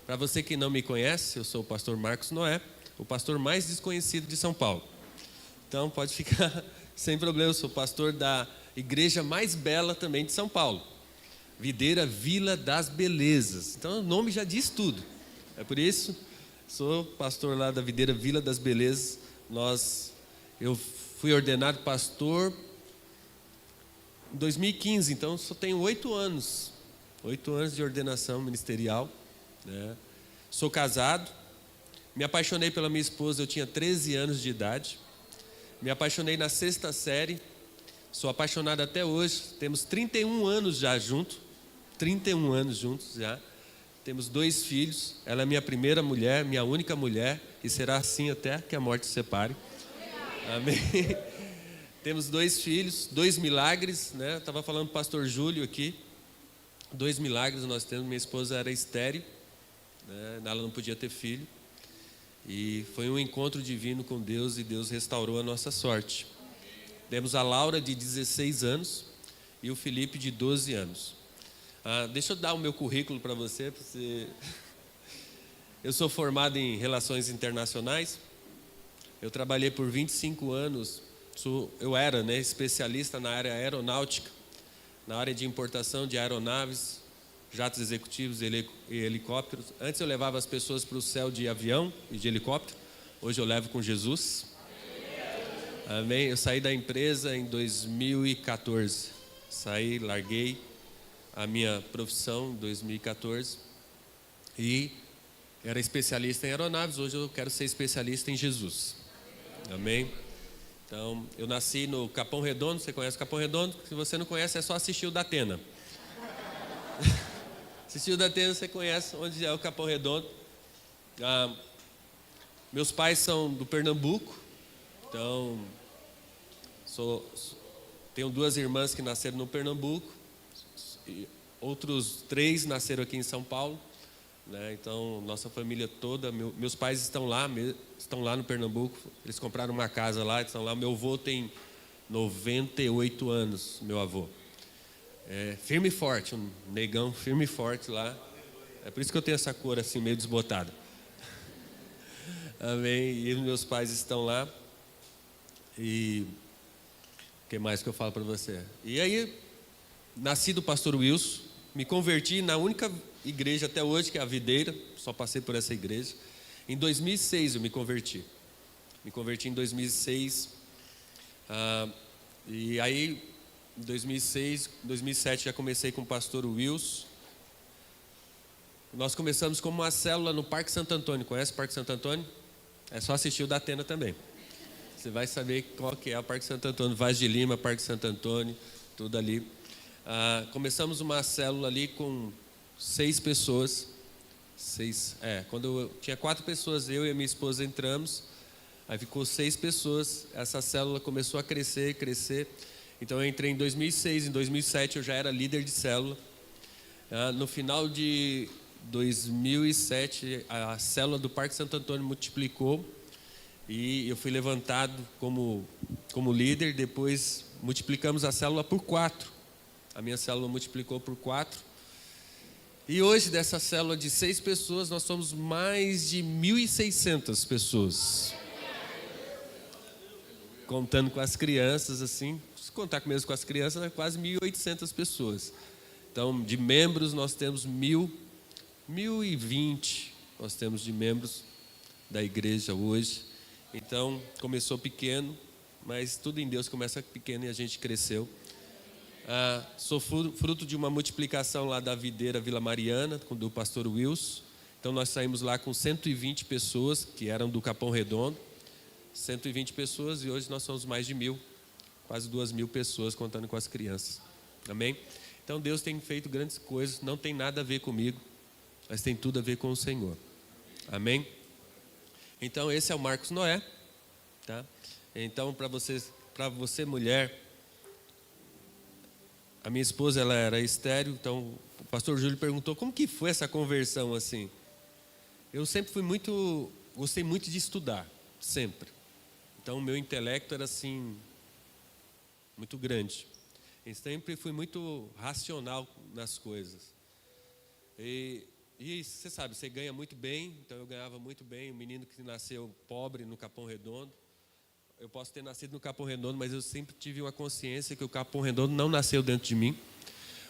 Para você que não me conhece, eu sou o pastor Marcos Noé, o pastor mais desconhecido de São Paulo. Então pode ficar sem problema, eu sou pastor da igreja mais bela também de São Paulo, Videira Vila das Belezas. Então o nome já diz tudo. É por isso, sou pastor lá da Videira Vila das Belezas. Eu fui ordenado pastor em 2015, então só tenho 8 anos de ordenação ministerial, né? Sou casado, me apaixonei pela minha esposa, eu tinha 13 anos de idade, me apaixonei na 6ª série, sou apaixonado até hoje, temos 31 anos já juntos, 31 anos juntos já, temos 2 filhos, ela é minha primeira mulher, minha única mulher, e será assim até que a morte se separe, amém? Temos 2 filhos, 2 milagres, né? Estava falando com o pastor Júlio aqui, 2 milagres nós temos. Minha esposa era estéril, né? Ela não podia ter filho, e foi um encontro divino com Deus, e Deus restaurou a nossa sorte. Temos a Laura de 16 anos e o Felipe de 12 anos. Deixa eu dar o meu currículo para você. Eu sou formado em Relações Internacionais, eu trabalhei por 25 anos, eu era, né, especialista na área aeronáutica, na área de importação de aeronaves, jatos executivos e helicópteros. Antes eu levava as pessoas para o céu de avião e de helicóptero, hoje eu levo com Jesus. Amém? Eu saí da empresa em 2014, larguei a minha profissão em 2014 e era especialista em aeronaves, hoje eu quero ser especialista em Jesus. Amém? Então, eu nasci no Capão Redondo, você conhece o Capão Redondo? Se você não conhece, é só assistir o Datena. Assistir o Datena, você conhece onde é o Capão Redondo. Meus pais são do Pernambuco, então, tenho 2 irmãs que nasceram no Pernambuco, e outros 3 nasceram aqui em São Paulo, né? Então, nossa família toda, meus pais estão lá no Pernambuco, eles compraram uma casa lá, estão lá. Meu avô tem 98 anos, meu avô. Firme e forte, um negão firme e forte lá. É por isso que eu tenho essa cor assim, meio desbotada. Amém. E meus pais estão lá. E o que mais que eu falo para você? E aí, nasci do pastor Wilson, me converti na única igreja até hoje, que é a Videira, só passei por essa igreja. Em 2006 eu me converti em 2006, e aí em 2007 já comecei com o pastor Wilson. Nós começamos como uma célula no Parque Santo Antônio. Conhece o Parque Santo Antônio? É só assistir o Datena também, você vai saber qual que é o Parque Santo Antônio, Vaz de Lima, Parque Santo Antônio, tudo ali. Começamos uma célula ali com 6 pessoas. Quando eu tinha 4 pessoas, eu e a minha esposa entramos, aí ficou 6 pessoas, essa célula começou a crescer. Então eu entrei em 2006, em 2007 eu já era líder de célula. No final de 2007, a célula do Parque Santo Antônio multiplicou, e eu fui levantado como líder. Depois multiplicamos a célula por 4, a minha célula multiplicou por 4. E hoje, dessa célula de 6 pessoas, nós somos mais de 1.600 pessoas. Contando com as crianças, assim, se contar mesmo com as crianças, é quase 1.800 pessoas. Então, de membros, nós temos 1.020, nós temos de membros da igreja hoje. Então, começou pequeno, mas tudo em Deus começa pequeno e a gente cresceu. Sou fruto de uma multiplicação lá da Videira Vila Mariana, do pastor Wilson. Então nós saímos lá com 120 pessoas, que eram do Capão Redondo, 120 pessoas, e hoje nós somos mais de 1.000, quase 2.000 pessoas, contando com as crianças. Amém? Então Deus tem feito grandes coisas, não tem nada a ver comigo, mas tem tudo a ver com o Senhor. Amém? Então esse é o Marcos Noé, tá? Então para você mulher, a minha esposa, ela era estéril, então o pastor Júlio perguntou como que foi essa conversão assim. Eu sempre gostei muito de estudar, sempre. Então o meu intelecto era assim, muito grande. Eu sempre fui muito racional nas coisas. E E você sabe, você ganha muito bem, então eu ganhava muito bem. Um menino que nasceu pobre no Capão Redondo. Eu posso ter nascido no Capão Redondo, mas eu sempre tive uma consciência que o Capão Redondo não nasceu dentro de mim.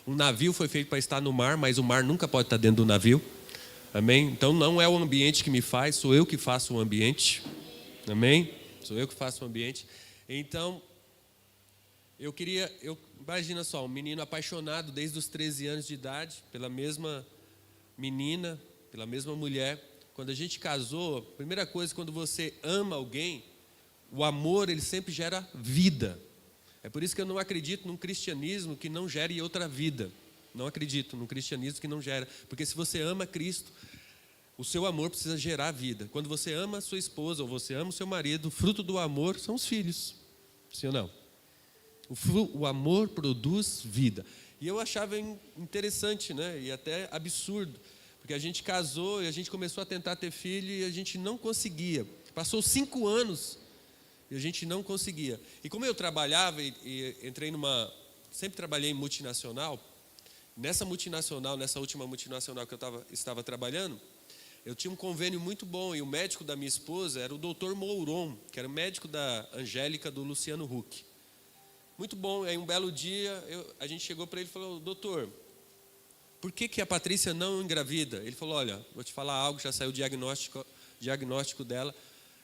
Um navio foi feito para estar no mar, mas o mar nunca pode estar dentro do navio. Amém? Então não é o ambiente que me faz, sou eu que faço o ambiente. Amém? Sou eu que faço o ambiente. Então, imagina só, um menino apaixonado desde os 13 anos de idade, pela mesma menina, pela mesma mulher. Quando a gente casou, a primeira coisa, quando você ama alguém, o amor, ele sempre gera vida. É por isso que eu não acredito num cristianismo que não gere outra vida. Não acredito num cristianismo que não gera. Porque se você ama Cristo, o seu amor precisa gerar vida. Quando você ama a sua esposa ou você ama o seu marido, o fruto do amor são os filhos. Sim ou não? O amor produz vida. E eu achava interessante, né? E até absurdo. Porque a gente casou e a gente começou a tentar ter filho e a gente não conseguia. Passou 5 anos e a gente não conseguia. E como eu trabalhava e entrei sempre trabalhei em multinacional. Nessa última multinacional que eu estava trabalhando, eu tinha um convênio muito bom. E o médico da minha esposa era o Dr. Mouron, que era o médico da Angélica, do Luciano Huck. Muito bom. Aí um belo dia a gente chegou para ele e falou: doutor, por que a Patrícia não engravida? Ele falou: olha, vou te falar algo, já saiu o diagnóstico dela,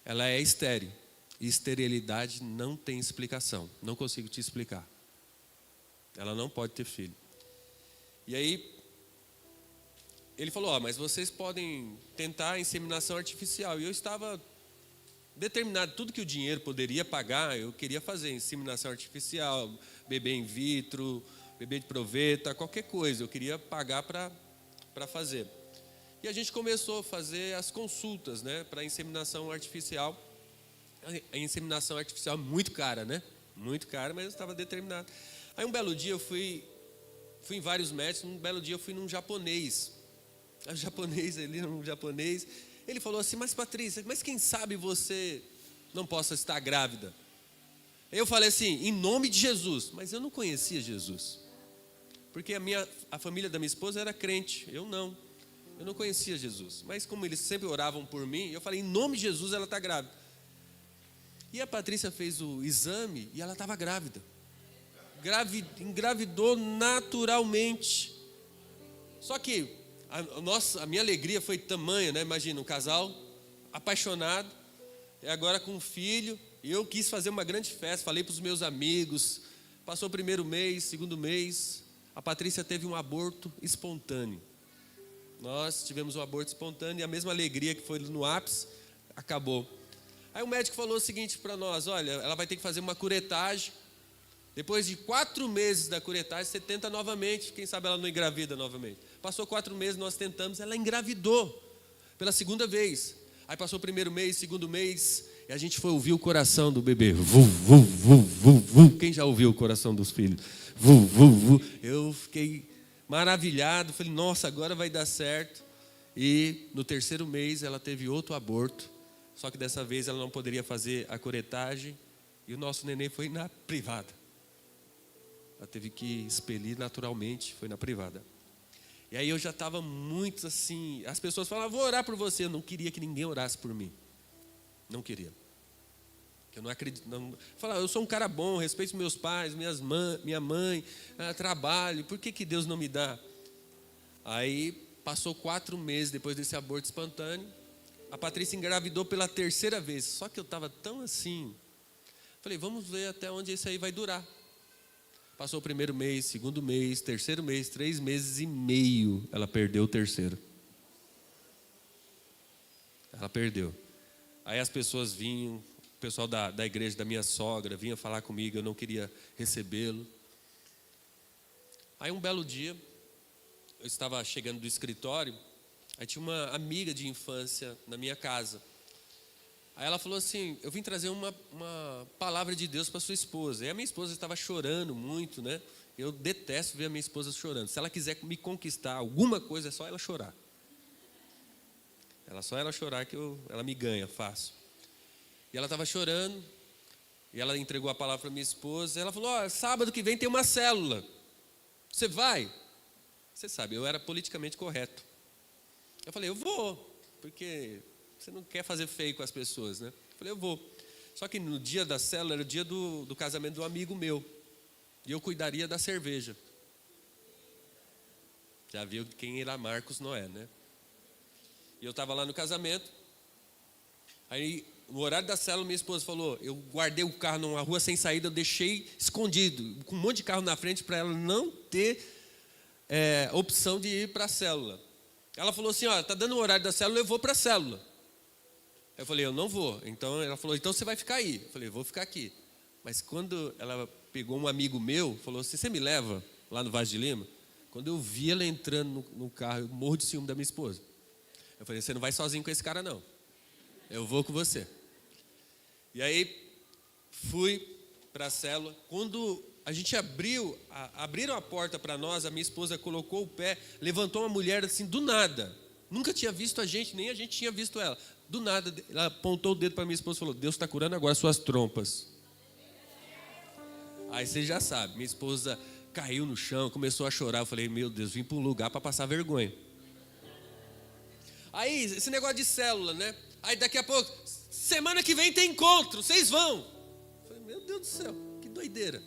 ela é estéril. E esterilidade não tem explicação, não consigo te explicar. Ela não pode ter filho. E aí, ele falou: mas vocês podem tentar a inseminação artificial. E eu estava determinado, tudo que o dinheiro poderia pagar, eu queria fazer inseminação artificial, bebê in vitro, bebê de proveta, qualquer coisa, eu queria pagar para fazer. E a gente começou a fazer as consultas, né, para inseminação artificial. A inseminação artificial é muito cara, né? Muito cara, mas eu estava determinado. Aí um belo dia eu fui em vários médicos, um belo dia eu fui num japonês. Ele falou assim: mas Patrícia, mas quem sabe você não possa estar grávida? Eu falei assim: em nome de Jesus. Mas eu não conhecia Jesus. Porque a família da minha esposa era crente, eu não conhecia Jesus. Mas como eles sempre oravam por mim, eu falei: em nome de Jesus ela está grávida. E a Patrícia fez o exame e ela estava grávida. Engravidou naturalmente. Só que a minha alegria foi tamanha, né? Imagina, um casal apaixonado, e agora com um filho, e eu quis fazer uma grande festa, falei para os meus amigos. Passou o primeiro mês, segundo mês, a Patrícia teve um aborto espontâneo. Nós tivemos um aborto espontâneo e a mesma alegria que foi no ápice, acabou. Aí o médico falou o seguinte para nós: olha, ela vai ter que fazer uma curetagem. Depois de 4 meses da curetagem, você tenta novamente. Quem sabe ela não engravida novamente. Passou 4 meses, nós tentamos, ela engravidou pela segunda vez. Aí passou o primeiro mês, segundo mês, e a gente foi ouvir o coração do bebê. Vu, vu, vu, vu, vu. Quem já ouviu o coração dos filhos? Vu, vu, vu. Eu fiquei maravilhado, falei: nossa, agora vai dar certo. E no 3º mês ela teve outro aborto, só que dessa vez ela não poderia fazer a curetagem, e o nosso neném foi na privada. Ela teve que expelir naturalmente, foi na privada. E aí eu já estava muito assim, as pessoas falavam: vou orar por você. Eu não queria que ninguém orasse por mim. Não queria. Eu não acredito. Falava: eu sou um cara bom, respeito meus pais, minha mãe, trabalho, por que Deus não me dá? Aí passou 4 meses depois desse aborto espontâneo, a Patrícia engravidou pela 3ª vez. Só que eu estava tão assim, falei: vamos ver até onde isso aí vai durar. Passou o primeiro mês, segundo mês, 3º mês, 3 meses e meio, ela perdeu o 3º. Ela perdeu. Aí as pessoas vinham, o pessoal da igreja da minha sogra vinha falar comigo, eu não queria recebê-lo. Aí um belo dia, eu estava chegando do escritório, aí tinha uma amiga de infância na minha casa. Aí ela falou assim: eu vim trazer uma palavra de Deus para sua esposa. E a minha esposa estava chorando muito, né? Eu detesto ver a minha esposa chorando. Se ela quiser me conquistar alguma coisa, é só ela chorar. Só ela chorar que ela me ganha, fácil. E ela estava chorando, e ela entregou a palavra para minha esposa. E ela falou: sábado que vem tem uma célula. Você vai? Você sabe, eu era politicamente correto. Eu falei, eu vou, porque você não quer fazer feio com as pessoas, né? Eu falei, eu vou. Só que no dia da célula era o dia do casamento de um amigo meu. E eu cuidaria da cerveja. Já viu quem era Marcos Noé, né? E eu estava lá no casamento. Aí, no horário da célula, minha esposa falou, eu guardei o carro numa rua sem saída, eu deixei escondido, com um monte de carro na frente, para ela não ter opção de ir para a célula. Ela falou assim, ó, tá dando o horário da célula, eu vou para a célula. Eu falei, eu não vou. Então ela falou, então você vai ficar aí. Eu falei, vou ficar aqui. Mas quando ela pegou um amigo meu, falou assim, você me leva lá no Vaz de Lima? Quando eu vi ela entrando no carro, eu morro de ciúme da minha esposa. Eu falei, você não vai sozinho com esse cara não. Eu vou com você. E aí, fui para a célula. Quando a gente abriram a porta para nós, a minha esposa colocou o pé, levantou uma mulher assim, do nada. Nunca tinha visto a gente, nem a gente tinha visto ela. Do nada, ela apontou o dedo para minha esposa e falou, Deus está curando agora suas trompas. Aí você já sabe, minha esposa caiu no chão, começou a chorar. Eu falei, meu Deus, vim para um lugar para passar vergonha. Aí, esse negócio de célula, né? Aí daqui a pouco, semana que vem tem encontro, vocês vão. Eu falei, meu Deus do céu, que doideira.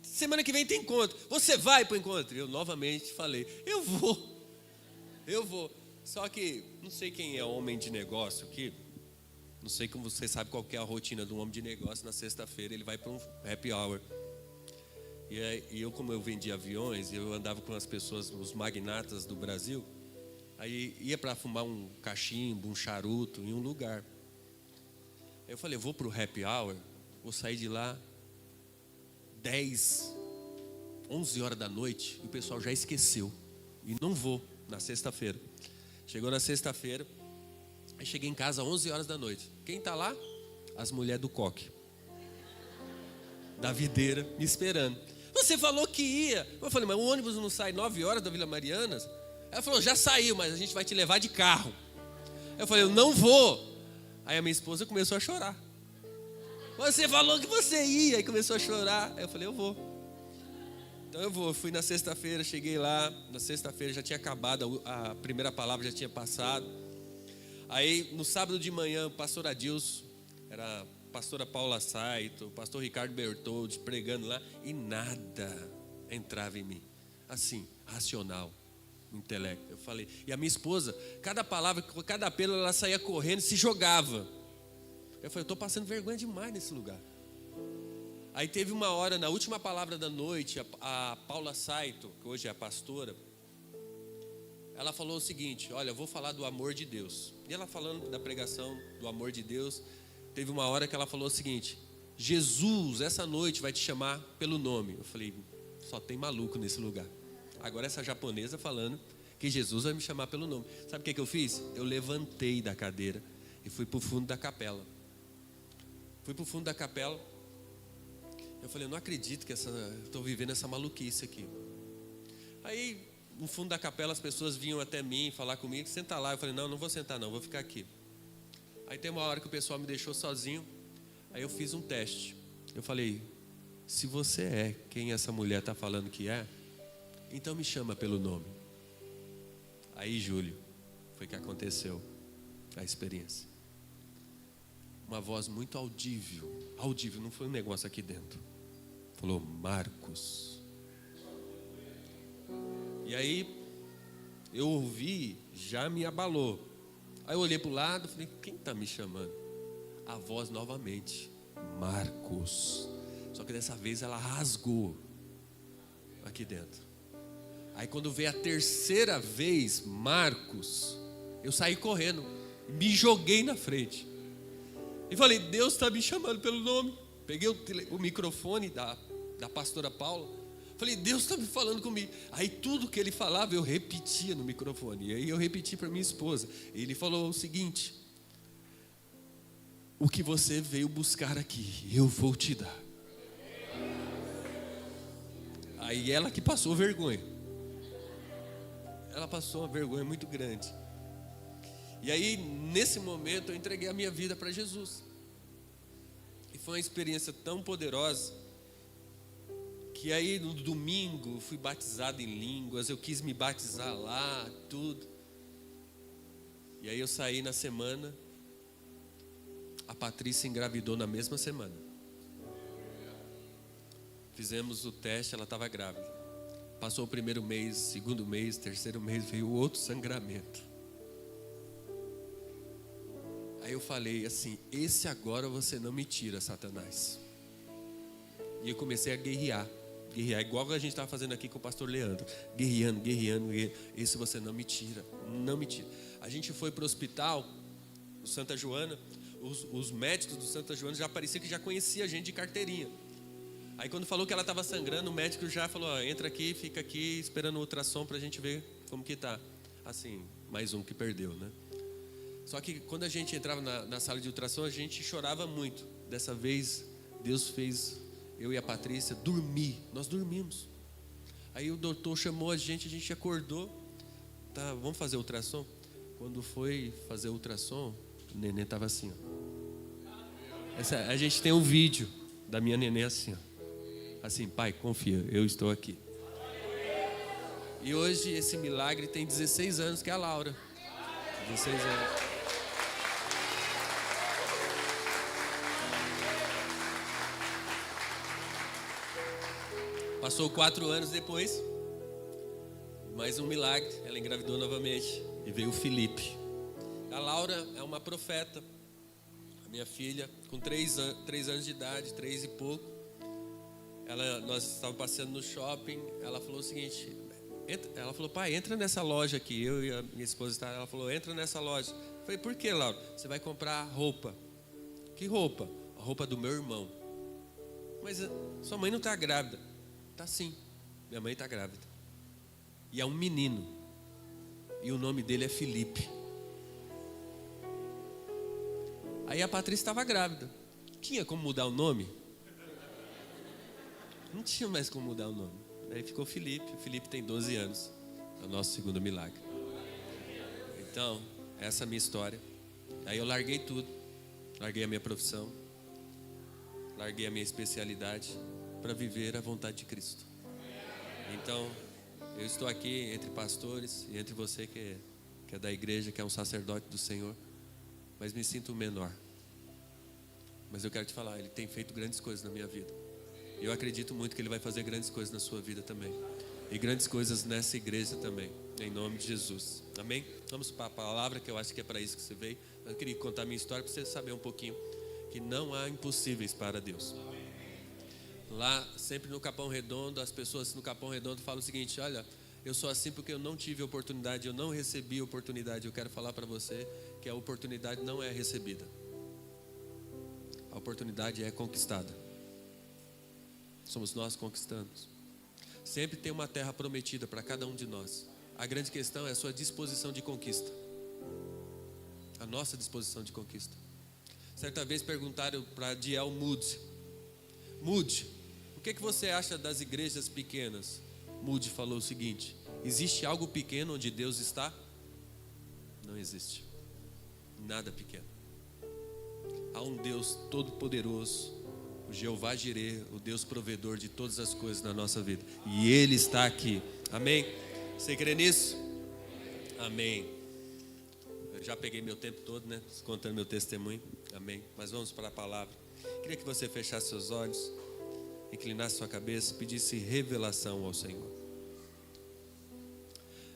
Semana que vem tem encontro, você vai para o encontro? Eu novamente falei, eu vou. Só que, não sei quem é homem de negócio aqui, não sei como você sabe qual que é a rotina de um homem de negócio. Na sexta-feira ele vai para um happy hour. E eu, como eu vendia aviões, eu andava com as pessoas, os magnatas do Brasil, aí ia para fumar um cachimbo, um charuto em um lugar. Aí eu falei, eu vou para o happy hour, vou sair de lá 10, 11 horas da noite, e o pessoal já esqueceu, e não vou na sexta-feira. Chegou na sexta-feira, aí cheguei em casa às 11 horas da noite. Quem está lá? As mulheres do coque, da videira, me esperando. Você falou que ia. Eu falei, mas o ônibus não sai 9 horas da Vila Marianas? Ela falou, já saiu, mas a gente vai te levar de carro. Eu falei, eu não vou. Aí a minha esposa começou a chorar. Você falou que você ia. Aí começou a chorar. Aí eu falei, eu vou. Então eu vou. Fui na sexta-feira, cheguei lá. Na sexta-feira já tinha acabado, a primeira palavra já tinha passado. Aí no sábado de manhã, o pastor Adilson, era a pastora Paula Saito, o pastor Ricardo Bertoldi pregando lá, e nada entrava em mim. Assim, racional, intelecto. Eu falei, e a minha esposa, cada palavra, cada apelo, ela saía correndo, se jogava. Eu falei, eu estou passando vergonha demais nesse lugar. Aí teve uma hora, na última palavra da noite, a Paula Saito, que hoje é a pastora, ela falou o seguinte, olha, eu vou falar do amor de Deus. E ela falando da pregação do amor de Deus, teve uma hora que ela falou o seguinte, Jesus, essa noite vai te chamar pelo nome. Eu falei, só tem maluco nesse lugar. Agora essa japonesa falando que Jesus vai me chamar pelo nome. Sabe o que eu fiz? Eu levantei da cadeira e fui para o fundo da capela. Fui para o fundo da capela. Eu falei, eu não acredito que estou vivendo essa maluquice aqui. Aí, no fundo da capela, as pessoas vinham até mim falar comigo, senta lá. Eu falei, não vou sentar não, vou ficar aqui. Aí tem uma hora que o pessoal me deixou sozinho. Aí eu fiz um teste. Eu falei, se você é quem essa mulher está falando que é, então me chama pelo nome. Aí, Júlio, foi que aconteceu a experiência. Uma voz muito audível, não foi um negócio aqui dentro. Falou, Marcos. E aí, eu ouvi, já me abalou. Aí eu olhei para o lado, falei, quem está me chamando? A voz novamente, Marcos. Só que dessa vez ela rasgou aqui dentro. Aí quando veio a terceira vez, Marcos, eu saí correndo, me joguei na frente. E falei, Deus está me chamando pelo nome. Peguei o microfone da pastora Paula. Falei, Deus está me falando comigo. Aí tudo que ele falava eu repetia no microfone. E aí eu repeti para minha esposa. E ele falou o seguinte, o que você veio buscar aqui, eu vou te dar. Aí ela que passou vergonha. Ela passou uma vergonha muito grande. E aí, nesse momento, eu entreguei a minha vida para Jesus. E foi uma experiência tão poderosa, que aí no domingo, fui batizado em línguas, eu quis me batizar lá, tudo. E aí eu saí na semana, a Patrícia engravidou na mesma semana. Fizemos o teste, ela estava grávida. Passou o primeiro mês, segundo mês, terceiro mês, veio outro sangramento. Aí eu falei assim: esse agora você não me tira, Satanás. E eu comecei a guerrear, igual a gente estava fazendo aqui com o pastor Leandro. Guerreando. Esse você não me tira, não me tira. A gente foi para o hospital, no Santa Joana. Os médicos do Santa Joana já parecia que já conhecia a gente de carteirinha. Aí quando falou que ela estava sangrando, o médico já falou: ó, entra aqui, fica aqui esperando o ultrassom para a gente ver como que tá. Assim, mais um que perdeu, né? Só que quando a gente entrava na sala de ultrassom, a gente chorava muito. Dessa vez, Deus fez eu e a Patrícia dormir. Nós dormimos. Aí o doutor chamou a gente acordou. Tá, vamos fazer ultrassom? Quando foi fazer ultrassom, o neném estava assim, ó. A gente tem um vídeo da minha neném assim, ó. Assim: pai, confia, eu estou aqui. E hoje esse milagre tem 16 anos, que é a Laura. 16 anos. Passou 4 anos depois, mais um milagre, ela engravidou novamente e veio o Felipe. A Laura é uma profeta, a minha filha, com 3 anos de idade, 3 e pouco. Nós estávamos passeando no shopping, ela falou o seguinte: ela falou: pai, entra nessa loja aqui. Eu e a minha esposa, ela falou: entra nessa loja. Eu falei: por que, Laura? Você vai comprar roupa. Que roupa? A roupa do meu irmão. Mas sua mãe não está grávida. Tá sim, minha mãe está grávida. E é um menino. E o nome dele é Felipe. Aí a Patrícia estava grávida. Tinha como mudar o nome? Não tinha mais como mudar o nome. Aí ficou Felipe. O Felipe tem 12 anos. É o nosso segundo milagre. Então, essa é a minha história. Aí eu larguei tudo. Larguei a minha profissão. Larguei a minha especialidade para viver a vontade de Cristo. Então, eu estou aqui entre pastores e entre você que é da igreja, que é um sacerdote do Senhor, mas me sinto menor. Mas eu quero te falar, Ele tem feito grandes coisas na minha vida. Eu acredito muito que Ele vai fazer grandes coisas na sua vida também. E grandes coisas nessa igreja também, em nome de Jesus. Amém? Vamos para a palavra, que eu acho que é para isso que você veio. Eu queria contar a minha história para você saber um pouquinho que não há impossíveis para Deus. Lá, sempre no Capão Redondo, as pessoas no Capão Redondo falam o seguinte: olha, eu sou assim porque eu não tive oportunidade, eu não recebi oportunidade. Eu quero falar para você que a oportunidade não é recebida. A oportunidade é conquistada. Somos nós que conquistamos. Sempre tem uma terra prometida para cada um de nós. A grande questão é a sua disposição de conquista. A nossa disposição de conquista. Certa vez perguntaram para Diel Moody: Moody, o que você acha das igrejas pequenas? Moody falou o seguinte: existe algo pequeno onde Deus está? Não existe. Nada pequeno. Há um Deus todo-poderoso, o Jeová Jireh, o Deus provedor de todas as coisas na nossa vida. E Ele está aqui. Amém? Você crê nisso? Amém. Eu já peguei meu tempo todo, né? Contando meu testemunho. Amém. Mas vamos para a palavra. Queria que você fechasse seus olhos, inclinasse sua cabeça, pedisse revelação ao Senhor.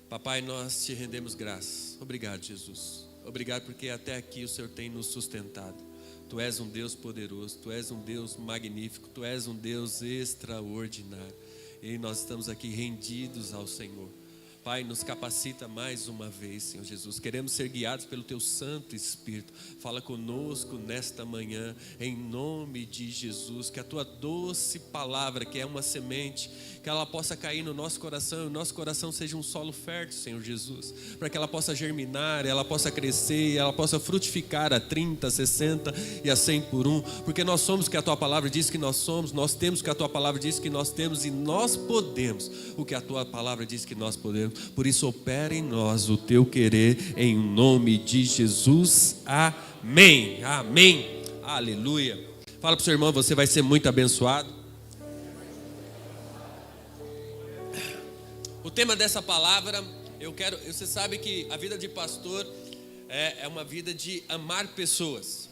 Papai, nós te rendemos graças. Obrigado, Jesus. Obrigado porque até aqui o Senhor tem nos sustentado. Tu és um Deus poderoso, Tu és um Deus magnífico, Tu és um Deus extraordinário. E nós estamos aqui rendidos ao Senhor. Pai, nos capacita mais uma vez, Senhor Jesus. Queremos ser guiados pelo Teu Santo Espírito. Fala conosco nesta manhã, em nome de Jesus. Que a Tua doce palavra, que é uma semente, que ela possa cair no nosso coração, e o nosso coração seja um solo fértil, Senhor Jesus. Para que ela possa germinar, ela possa crescer, ela possa frutificar a 30, a 60 e a 100 por um. Porque nós somos o que a Tua palavra diz que nós somos, nós temos o que a Tua palavra diz que nós temos, e nós podemos o que a Tua palavra diz que nós podemos. Por isso opera em nós o Teu querer, em nome de Jesus, amém, amém, aleluia. Fala para o seu irmão, você vai ser muito abençoado. O tema dessa palavra, você sabe que a vida de pastor é uma vida de amar pessoas.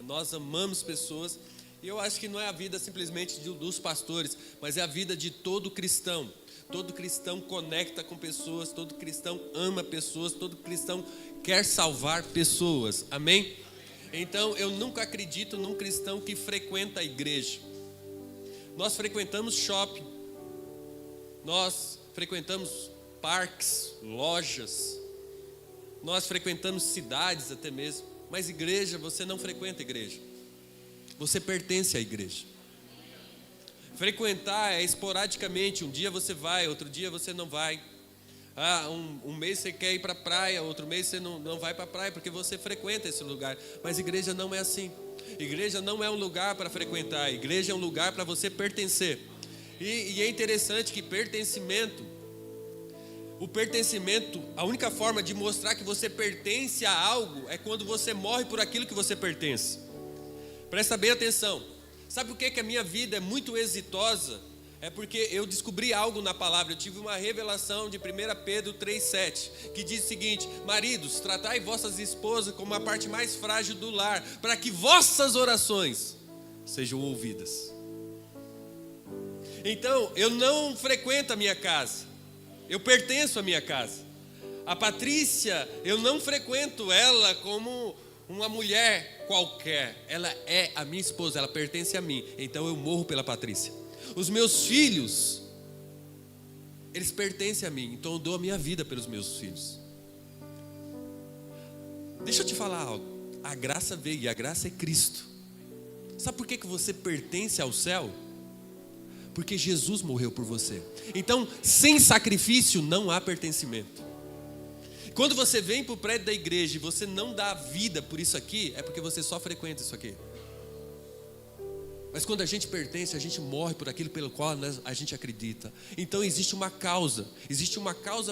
Nós amamos pessoas. E eu acho que não é a vida simplesmente dos pastores, mas é a vida de todo cristão. Todo cristão conecta com pessoas, todo cristão ama pessoas, todo cristão quer salvar pessoas. Amém? Então eu nunca acredito num cristão que frequenta a igreja. Nós frequentamos shopping, nós frequentamos parques, lojas, nós frequentamos cidades até mesmo, mas igreja, você não frequenta a igreja, você pertence à igreja. Frequentar é esporadicamente, um dia você vai, outro dia você não vai. Um mês você quer ir para a praia, outro mês você não vai para a praia, porque você frequenta esse lugar. Mas igreja não é assim. Igreja não é um lugar para frequentar, igreja é um lugar para você pertencer. E é interessante que o pertencimento, a única forma de mostrar que você pertence a algo é quando você morre por aquilo que você pertence. Presta bem atenção. Sabe por que a minha vida é muito exitosa? É porque eu descobri algo na palavra. Eu tive uma revelação de 1 Pedro 3,7, que diz o seguinte: maridos, tratai vossas esposas como a parte mais frágil do lar, para que vossas orações sejam ouvidas. Então, eu não frequento a minha casa, eu pertenço à minha casa. A Patrícia, eu não frequento ela como uma mulher qualquer, ela é a minha esposa, ela pertence a mim, então eu morro pela Patrícia. Os meus filhos, eles pertencem a mim, então eu dou a minha vida pelos meus filhos. Deixa eu te falar algo, a graça veio e a graça é Cristo. Sabe por que você pertence ao céu? Porque Jesus morreu por você. Então, sem sacrifício não há pertencimento. Quando você vem para o prédio da igreja e você não dá vida por isso aqui, é porque você só frequenta isso aqui. Mas quando a gente pertence, a gente morre por aquilo pelo qual a gente acredita. Então existe uma causa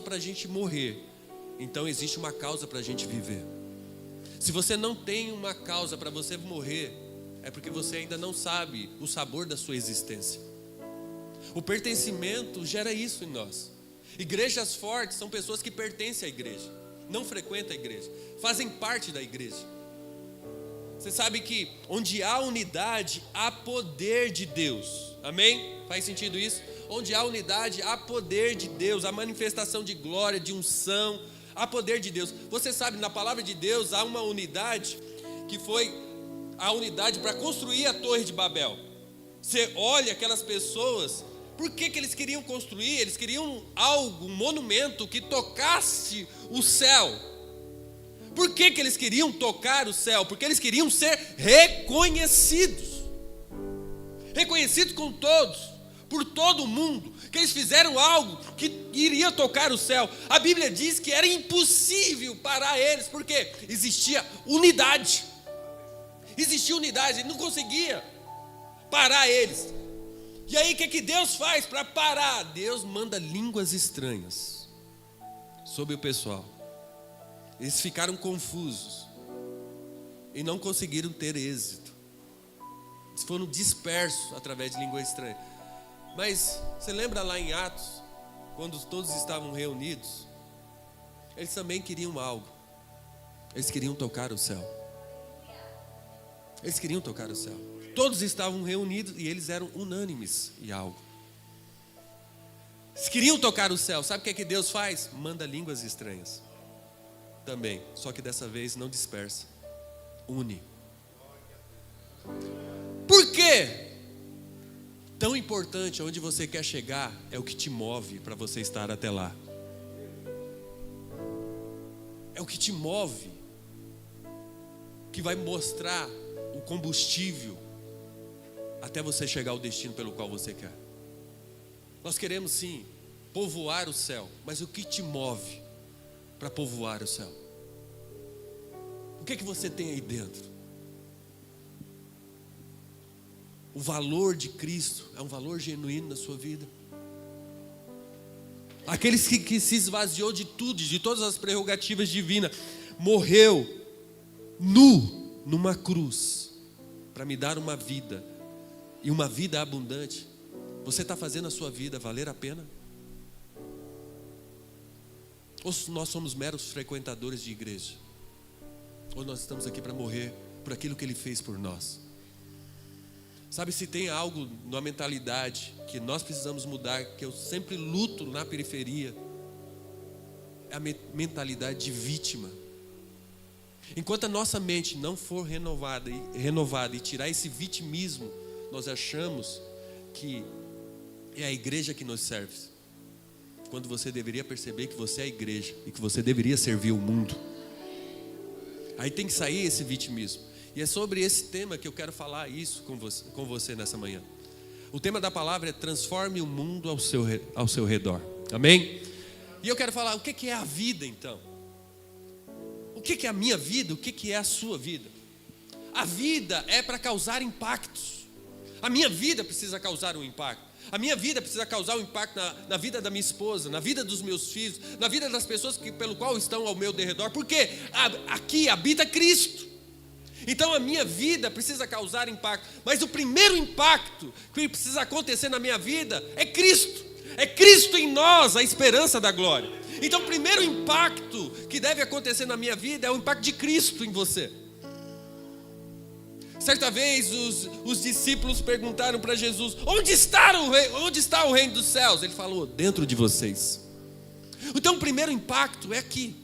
para a gente morrer. Então existe uma causa para a gente viver. Se você não tem uma causa para você morrer, é porque você ainda não sabe o sabor da sua existência. O pertencimento gera isso em nós. Igrejas fortes são pessoas que pertencem à igreja, não frequentam a igreja, fazem parte da igreja. Você sabe que onde há unidade, há poder de Deus. Amém? Faz sentido isso? Onde há unidade, há poder de Deus, há manifestação de glória, de unção, há poder de Deus. Você sabe, na palavra de Deus há uma unidade que foi a unidade para construir a Torre de Babel. Você olha aquelas pessoas. Por que eles queriam construir? Eles queriam algo, um monumento que tocasse o céu. Por que eles queriam tocar o céu? Porque eles queriam ser reconhecidos. Reconhecidos com todos, por todo mundo. Que eles fizeram algo que iria tocar o céu. A Bíblia diz que era impossível parar eles, porque existia unidade. Existia unidade, ele não conseguia parar eles. E aí o que Deus faz para parar? Deus manda línguas estranhas sobre o pessoal. Eles ficaram confusos e não conseguiram ter êxito. Eles foram dispersos através de língua estranha. Mas você lembra lá em Atos, quando todos estavam reunidos? Eles também queriam algo. Eles queriam tocar o céu. Eles queriam tocar o céu. Todos estavam reunidos e eles eram unânimes em algo. Eles queriam tocar o céu. Sabe o que Deus faz? Manda línguas estranhas também, só que dessa vez não dispersa, une. Por quê? Tão importante onde você quer chegar é o que te move para você estar até lá. É o que te move, que vai mostrar o combustível até você chegar ao destino pelo qual você quer. Nós queremos sim povoar o céu, mas o que te move para povoar o céu? O que você tem aí dentro? O valor de Cristo é um valor genuíno na sua vida? Aqueles que se esvaziou de tudo, de todas as prerrogativas divinas, morreu nu numa cruz para me dar uma vida, e uma vida abundante. Você está fazendo a sua vida valer a pena? Ou nós somos meros frequentadores de igreja? ou nós estamos aqui para morrer por aquilo que Ele fez por nós? Sabe, se tem algo na mentalidade que nós precisamos mudar, que eu sempre luto na periferia, é a mentalidade de vítima. Enquanto a nossa mente não for renovada e tirar esse vitimismo, nós achamos que é a igreja que nos serve, quando você deveria perceber que você é a igreja e que você deveria servir o mundo. Aí tem que sair esse vitimismo. E é sobre esse tema que eu quero falar isso com você nessa manhã. O tema da palavra é: transforme o mundo ao seu redor. Amém? E eu quero falar, o que é a vida então? O que é a minha vida? O que é a sua vida? A vida é para causar impactos. A minha vida precisa causar um impacto. A minha vida precisa causar um impacto na vida da minha esposa, na vida dos meus filhos, na vida das pessoas pelo qual estão ao meu derredor. Porque aqui habita Cristo. Então a minha vida precisa causar impacto. Mas o primeiro impacto que precisa acontecer na minha vida é Cristo. É Cristo em nós, a esperança da glória. Então o primeiro impacto que deve acontecer na minha vida é o impacto de Cristo em você. Certa vez os discípulos perguntaram para Jesus: onde está o reino dos céus? Ele falou: dentro de vocês. Então o primeiro impacto é aqui.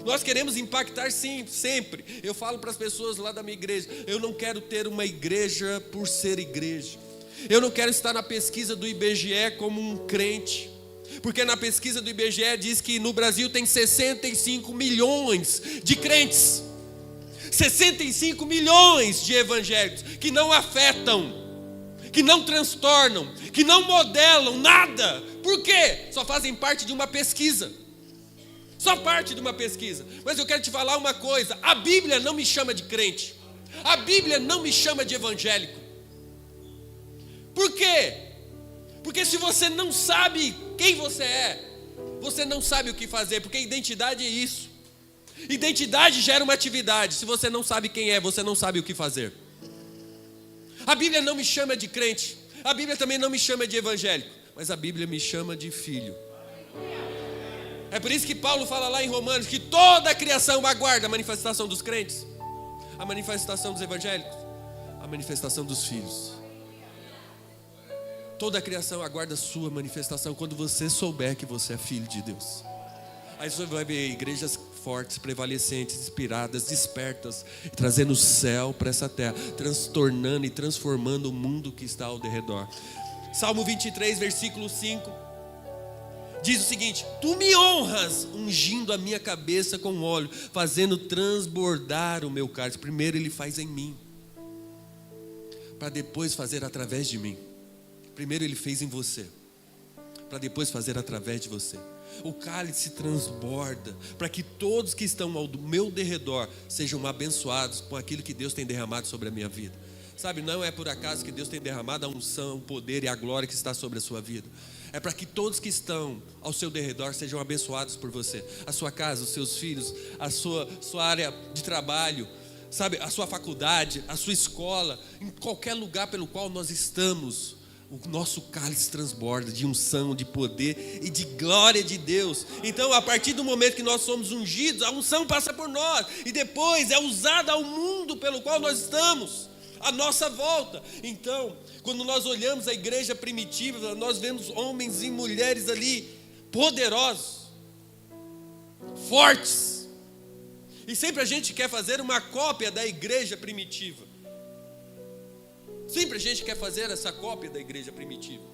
Nós queremos impactar sim, sempre. Eu falo para as pessoas lá da minha igreja: eu não quero ter uma igreja por ser igreja. Eu não quero estar na pesquisa do IBGE como um crente, porque na pesquisa do IBGE diz que no Brasil tem 65 milhões de crentes, 65 milhões de evangélicos que não afetam, que não transtornam, que não modelam nada. Por quê? Só fazem parte de uma pesquisa. Só parte de uma pesquisa. Mas eu quero te falar uma coisa: a Bíblia não me chama de crente, a Bíblia não me chama de evangélico. Por quê? Porque se você não sabe quem você é, você não sabe o que fazer. Porque identidade é isso. Identidade gera uma atividade. Se você não sabe quem é, você não sabe o que fazer. A Bíblia não me chama de crente, a Bíblia também não me chama de evangélico, mas a Bíblia me chama de filho. É por isso que Paulo fala lá em Romanos que toda a criação aguarda a manifestação dos crentes, a manifestação dos evangélicos, a manifestação dos filhos. Toda a criação aguarda a sua manifestação quando você souber que você é filho de Deus. Aí você vai ver igrejas fortes, prevalecentes, inspiradas, despertas, trazendo o céu para essa terra, transtornando e transformando o mundo que está ao derredor. Salmo 23, versículo 5 diz o seguinte: tu me honras ungindo a minha cabeça com óleo, fazendo transbordar o meu cálice. Primeiro Ele faz em mim, para depois fazer através de mim. Primeiro Ele fez em você, para depois fazer através de você. O cálice transborda, para que todos que estão ao meu derredor sejam abençoados com aquilo que Deus tem derramado sobre a minha vida. Sabe, não é por acaso que Deus tem derramado a unção, o poder e a glória que está sobre a sua vida. É para que todos que estão ao seu derredor sejam abençoados por você. A sua casa, os seus filhos, a sua área de trabalho, sabe, a sua faculdade, a sua escola, em qualquer lugar pelo qual nós estamos, o nosso cálice transborda de unção, de poder e de glória de Deus. Então, a partir do momento que nós somos ungidos, a unção passa por nós e depois é usada ao mundo pelo qual nós estamos, à nossa volta. Então, quando nós olhamos a igreja primitiva, nós vemos homens e mulheres ali poderosos, fortes. E sempre a gente quer fazer uma cópia da igreja primitiva. Sempre a gente quer fazer essa cópia da igreja primitiva.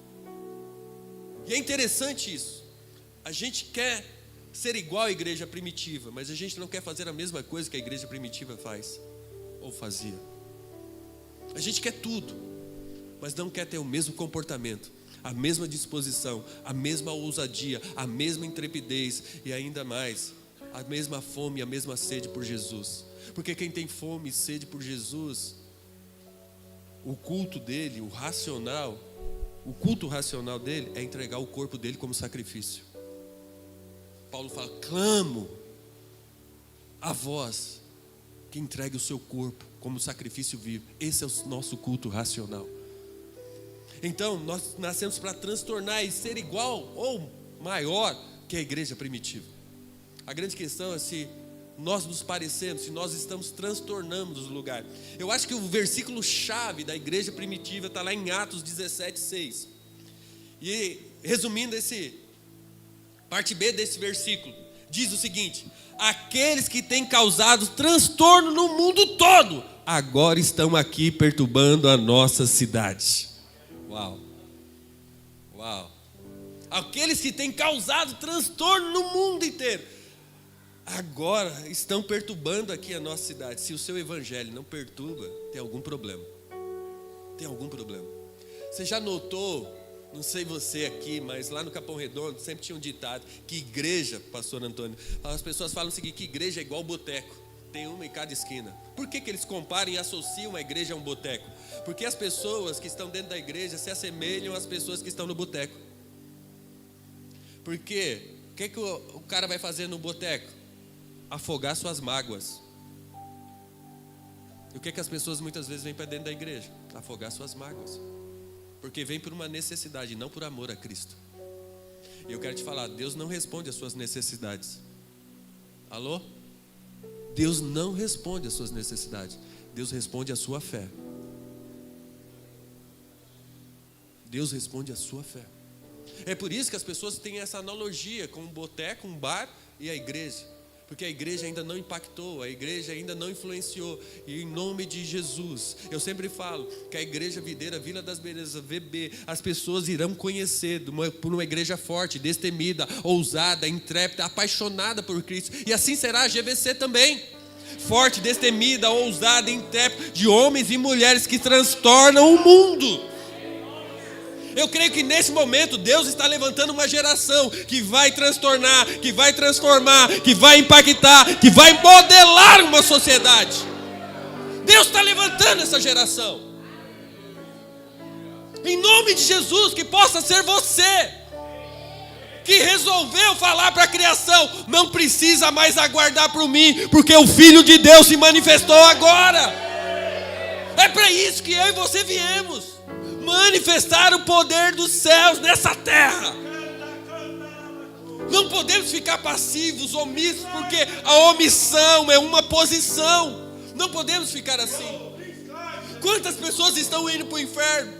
E é interessante isso. A gente quer ser igual à igreja primitiva, mas a gente não quer fazer a mesma coisa que a igreja primitiva faz ou fazia. A gente quer tudo, mas não quer ter o mesmo comportamento, a mesma disposição, a mesma ousadia, a mesma intrepidez e ainda mais, a mesma fome e a mesma sede por Jesus. Porque quem tem fome e sede por Jesus, o culto dele, o culto racional dele é entregar o corpo dele como sacrifício. Paulo fala: clamo a vós que entregue o seu corpo como sacrifício vivo. Esse é o nosso culto racional. Então nós nascemos para transtornar e ser igual ou maior que a igreja primitiva. A grande questão é se nós nos parecemos, se nós estamos transtornando os lugares. Eu acho que o versículo chave da igreja primitiva está lá em Atos 17:6. E resumindo parte B desse versículo, diz o seguinte: aqueles que têm causado transtorno no mundo todo, agora estão aqui perturbando a nossa cidade. Uau! Uau! Aqueles que têm causado transtorno no mundo inteiro, agora estão perturbando aqui a nossa cidade. Se o seu evangelho não perturba, tem algum problema. Tem algum problema. Você já notou, não sei você aqui, mas lá no Capão Redondo sempre tinha um ditado, que igreja, pastor Antônio, as pessoas falam o seguinte, que igreja é igual boteco, tem uma em cada esquina. Por que eles comparam e associam a igreja a um boteco? Porque as pessoas que estão dentro da igreja se assemelham às pessoas que estão no boteco. Porque o que o cara vai fazer no boteco? Afogar suas mágoas. E o que as pessoas muitas vezes vêm para dentro da igreja? Afogar suas mágoas. Porque vem por uma necessidade, não por amor a Cristo. E eu quero te falar, Deus não responde às suas necessidades. Alô? Deus não responde às suas necessidades. Deus responde à sua fé. Deus responde à sua fé. É por isso que as pessoas têm essa analogia com um boteco, um bar e a igreja. Porque a igreja ainda não impactou, a igreja ainda não influenciou. E em nome de Jesus, eu sempre falo que a igreja videira Vila das Belezas, VB, as pessoas irão conhecer por uma igreja forte, destemida, ousada, intrépida, apaixonada por Cristo. E assim será a GVC também. Forte, destemida, ousada, intrépida, de homens e mulheres que transtornam o mundo. Eu creio que nesse momento Deus está levantando uma geração que vai transtornar, que vai transformar, que vai impactar, que vai modelar uma sociedade. Deus está levantando essa geração. Em nome de Jesus, que possa ser você que resolveu falar para a criação: não precisa mais aguardar por mim, porque o Filho de Deus se manifestou agora. É para isso que eu e você viemos. Manifestar o poder dos céus nessa terra. Não podemos ficar passivos, omissos, porque a omissão é uma posição. Não podemos ficar assim. Quantas pessoas estão indo para o inferno?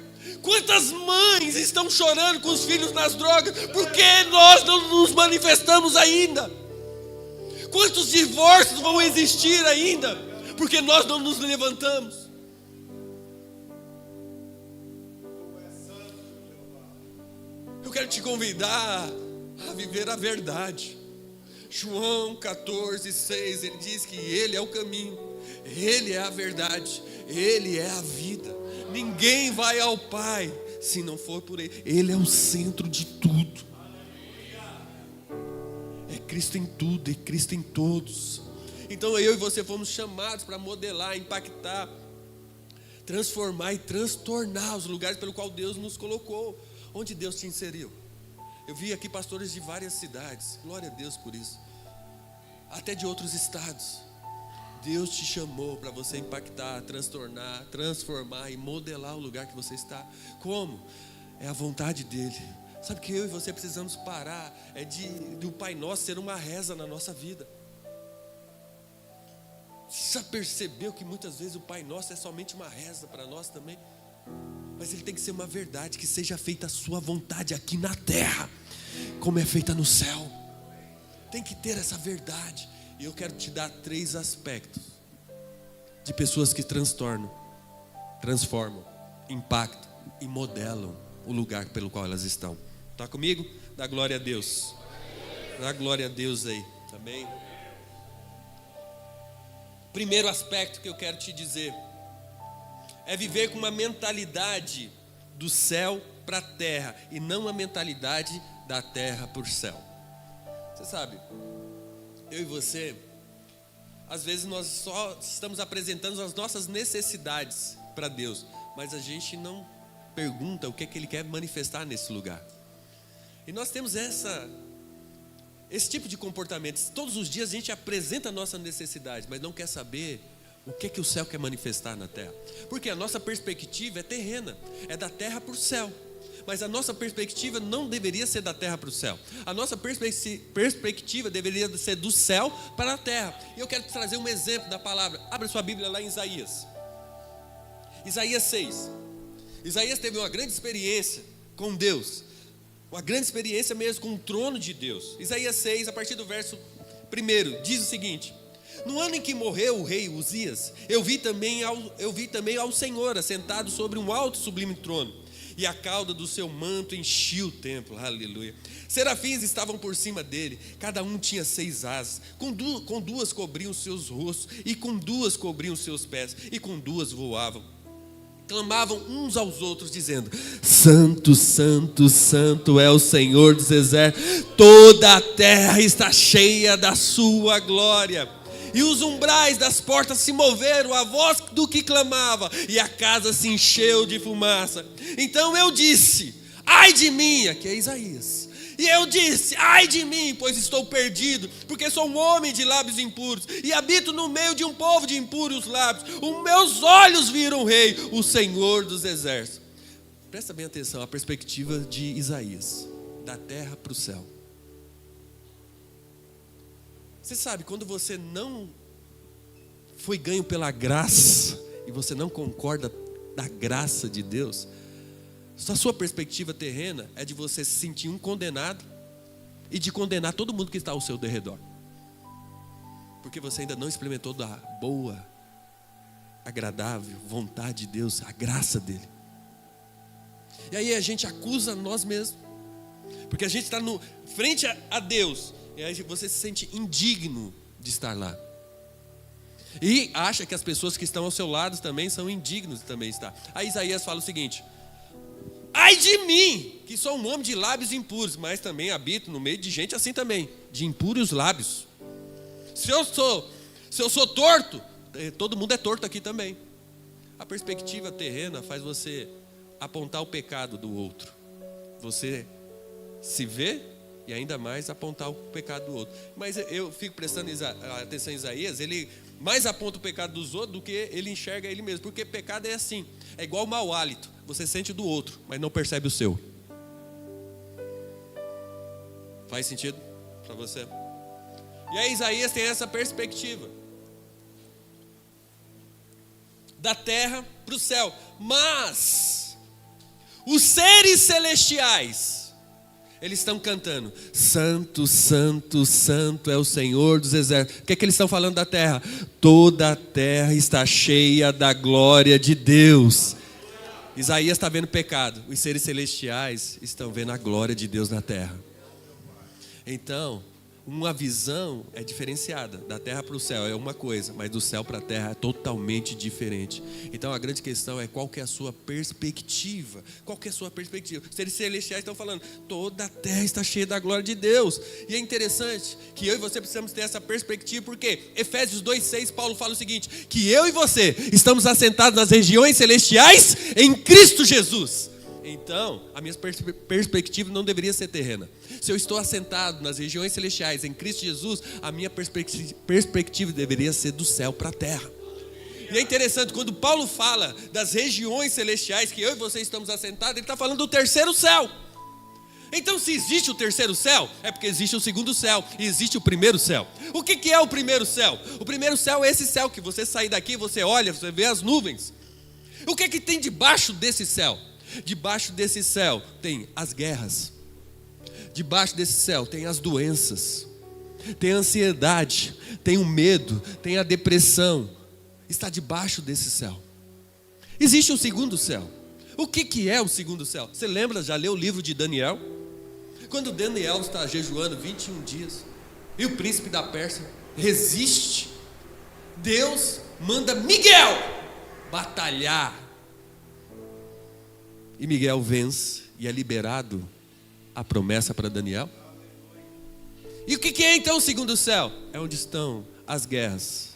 Quantas mães estão chorando com os filhos nas drogas? Porque nós não nos manifestamos ainda. Quantos divórcios vão existir ainda? Porque nós não nos levantamos. Eu quero te convidar a viver a verdade. João 14:6, ele diz que Ele é o caminho, Ele é a verdade, Ele é a vida. Ninguém vai ao Pai se não for por Ele. Ele é o centro de tudo. É Cristo em tudo, é Cristo em todos. Então eu e você fomos chamados para modelar, impactar, transformar e transtornar os lugares pelo qual Deus nos colocou. Onde Deus te inseriu? Eu vi aqui pastores de várias cidades. Glória a Deus por isso. Até de outros estados. Deus te chamou para você impactar, transtornar, transformar e modelar o lugar que você está. Como? É a vontade dEle. Sabe que eu e você precisamos parar do Pai Nosso ser uma reza na nossa vida. Você já percebeu que muitas vezes o Pai Nosso é somente uma reza para nós também? Mas ele tem que ser uma verdade, que seja feita a sua vontade aqui na terra, como é feita no céu. Tem que ter essa verdade. E eu quero te dar 3 aspectos de pessoas que transformam, impactam e modelam o lugar pelo qual elas estão. Está comigo? Dá glória a Deus. Dá glória a Deus aí. Amém? Primeiro aspecto que eu quero te dizer é viver com uma mentalidade do céu para a terra e não uma mentalidade da terra para o céu. Você sabe, eu e você, às vezes nós só estamos apresentando as nossas necessidades para Deus, mas a gente não pergunta o que é que Ele quer manifestar nesse lugar. E nós temos esse tipo de comportamento. Todos os dias a gente apresenta a nossa necessidade, mas não quer saber o que é que o céu quer manifestar na terra. Porque a nossa perspectiva é terrena, é da terra para o céu. mas a nossa perspectiva não deveria ser da terra para o céu. A nossa perspectiva deveria ser do céu para a terra. E eu quero te trazer um exemplo da palavra. Abra sua Bíblia lá em Isaías. Isaías 6. Isaías teve uma grande experiência com Deus. Uma grande experiência mesmo com o trono de Deus. Isaías 6, a partir do verso 1, diz o seguinte: no ano em que morreu o rei Uzias, eu vi também ao Senhor assentado sobre um alto e sublime trono, e a cauda do seu manto enchia o templo. Aleluia. Serafins estavam por cima dele, cada um tinha 6 asas, com duas cobriam os seus rostos, e com 2 cobriam os seus pés, e com 2 voavam. Clamavam uns aos outros, dizendo: Santo, Santo, Santo é o Senhor dos exércitos, toda a terra está cheia da sua glória. E os umbrais das portas se moveram à voz do que clamava, e a casa se encheu de fumaça. Então eu disse: ai de mim, aqui é Isaías. E eu disse: ai de mim, pois estou perdido, porque sou um homem de lábios impuros, e habito no meio de um povo de impuros lábios. Os meus olhos viram o rei, o Senhor dos exércitos. Presta bem atenção, a perspectiva de Isaías, da terra para o céu. Você sabe, quando você não foi ganho pela graça, e você não concorda da graça de Deus, a sua perspectiva terrena é de você se sentir um condenado e de condenar todo mundo que está ao seu derredor, porque você ainda não experimentou da boa, agradável vontade de Deus, a graça dele. E aí a gente acusa nós mesmos, porque a gente está frente a Deus, e aí você se sente indigno de estar lá, e acha que as pessoas que estão ao seu lado também são indignos de também estar. Aí Isaías fala o seguinte: ai de mim, que sou um homem de lábios impuros, mas também habito no meio de gente assim também, de impuros lábios. Se eu sou torto, todo mundo é torto aqui também. A perspectiva terrena faz você apontar o pecado do outro. Você se vê e ainda mais apontar o pecado do outro. Mas eu fico prestando atenção em Isaías, ele mais aponta o pecado dos outros do que ele enxerga ele mesmo. Porque pecado é assim, é igual mau hálito. Você sente do outro, mas não percebe o seu. Faz sentido para você? E aí Isaías tem essa perspectiva da terra para o céu. Mas os seres celestiais, eles estão cantando: Santo, Santo, Santo é o Senhor dos exércitos. O que é que eles estão falando da terra? Toda a terra está cheia da glória de Deus. Isaías está vendo pecado, os seres celestiais estão vendo a glória de Deus na terra. Então, uma visão é diferenciada. Da terra para o céu é uma coisa, mas do céu para a terra é totalmente diferente. Então a grande questão é: qual que é a sua perspectiva? Qual que é a sua perspectiva? Os seres celestiais estão falando: toda a terra está cheia da glória de Deus. E é interessante que eu e você precisamos ter essa perspectiva, porque Efésios 2:6, Paulo fala o seguinte: que eu e você estamos assentados nas regiões celestiais em Cristo Jesus. Então, a minha perspectiva não deveria ser terrena. Se eu estou assentado nas regiões celestiais em Cristo Jesus, a minha perspectiva deveria ser do céu para a terra. E é interessante, quando Paulo fala das regiões celestiais que eu e você estamos assentados, ele está falando do terceiro céu. Então, se existe o terceiro céu, é porque existe o segundo céu e existe o primeiro céu. O que é o primeiro céu? O primeiro céu é esse céu que você sai daqui, você olha, você vê as nuvens. O que tem debaixo desse céu? Debaixo desse céu tem as guerras. Debaixo desse céu tem as doenças, tem a ansiedade, tem o medo, tem a depressão. Está debaixo desse céu. Existe um segundo céu. O que é o segundo céu? Você lembra, já leu o livro de Daniel? Quando Daniel está jejuando 21 dias e o príncipe da Pérsia resiste, Deus manda Miguel batalhar. E Miguel vence e é liberado a promessa para Daniel. E o que é então o segundo céu? É onde estão as guerras,